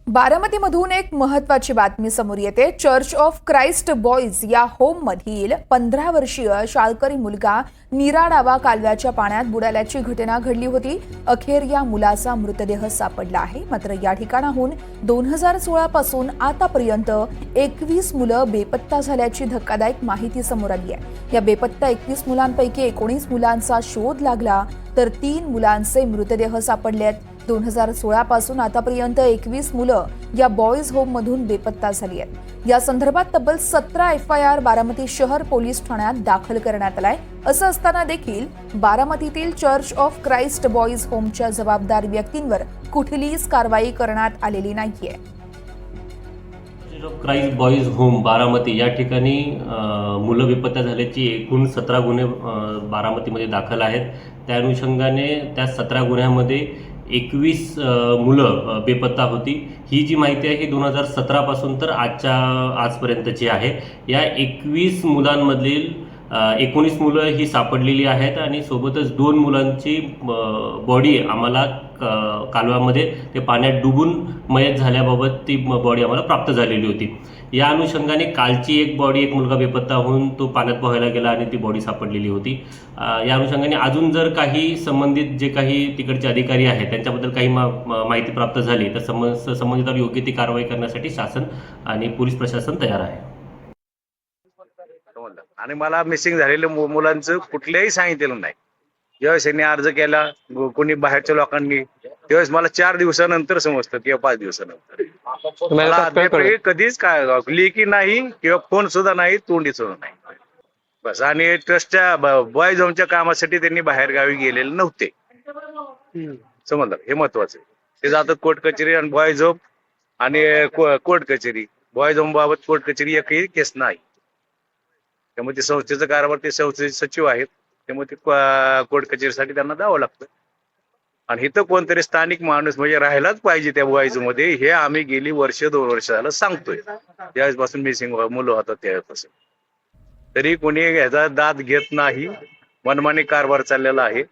बारामतीमधून एक महत्त्वाची बातमी समोर येते। चर्च ऑफ क्राइस्ट बॉईज या होम मधील 15 वर्षीय शाळकरी मुलगा नीरा डावा कालव्याच्या पाण्यात बुडाल्याची घटना घडली होती। अखेर या मुलाचा मृतदेह सापडला आहे। मात्र या ठिकाणाहून 2016 पासून आतापर्यंत 21 मुलं बेपत्ता झाल्याची धक्कादायक माहिती समोर आली आहे। या बेपत्ता 21 मुलांपैकी 19 मुलांचा शोध लागला तर 3 मुलांचे मृतदेह सापडले आहेत। 2016 पासून आतापर्यंत 21 मुलं या बॉईज होम मधून बेपत्ता झाली आहेत। या संदर्भात तब्बल 17 FIR बारामती शहर पोलीस ठाण्यात दाखल करण्यात आलाय। असं असताना देखील बारामतीतील चर्च ऑफ क्राइस्ट बॉईज होमच्या जबाबदार व्यक्तींवर कुठलीच कारवाई करण्यात आलेली नाहीये। Church of Christ boys home Baramati या ठिकाणी मुलं बेपत्ता झाल्याची एकूण 17 गुन्हे बारामतीमध्ये दाखल आहेत। त्या अनुषंगाने त्या 17 गुन्ह्यामध्ये 21 मुलं बेपत्ता होती। ही जी माहिती आहे ही 2017 पासून तर आजपर्यंतची आहे। या 21 मुलांमधील 19 मुलं ही सापडलेली आहेत आणि सोबतच 2 मुलांची बॉडी आम्हाला कालव्यामध्ये ते पाण्यात डुबून मयत झाल्याबाबत ती बॉडी आम्हाला प्राप्त झालेली होती। या अनुषंगाने कालची एक बॉडी एक मुलगा बेपत्ता होऊन तो पाण्यात पोहायला गेला आणि ती बॉडी सापडलेली होती। या अनुषंगाने अजून जर काही संबंधित जे काही तिकडचे अधिकारी आहेत त्यांच्याबद्दल काही माहिती प्राप्त झाली तर संबंधितांवर योग्य ती कारवाई करण्यासाठी शासन आणि पोलीस प्रशासन तयार आहे। आणि मला मिसिंग झालेल्या मुलांचं कुठल्याही सांगितलेलं नाही। ज्यावेळेस यांनी अर्ज केला कोणी बाहेरच्या लोकांनी त्यावेळेस मला 4 दिवसानंतर समजतं किंवा 5 दिवसानंतर। मला अद्यापही कधीच काय लेखी नाही किंवा फोन सुद्धा नाही, तोंडी सुद्धा नाही बस। आणि ट्रस्टच्या बॉईज होमच्या कामासाठी त्यांनी बाहेर गावी गेलेले नव्हते, समजलं, हे महत्वाचं आहे। ते जातात कोर्ट कचेरी आणि बॉईज होम आणि कोर्ट कचेरी, बॉईज होम बाबत कोर्ट कचेरी एकही केस नाही। त्यामुळे ते संस्थेचा कारभार, ते संस्थेचे सचिव आहेत, त्यामुळे ते कोर्ट कचेरीसाठी त्यांना जावं लागतं। आणि इथं कोणतरी स्थानिक माणूस म्हणजे राहायलाच पाहिजे त्या बॉईज मध्ये, हे आम्ही गेली 1-2 वर्ष झालं सांगतोय। त्यावेळेसपासून मिसिंग मुलं होतात त्यावेळेपासून, तरी कोणी ह्याचा दाद घेत नाही, मनमानी कारभार चाललेला आहे।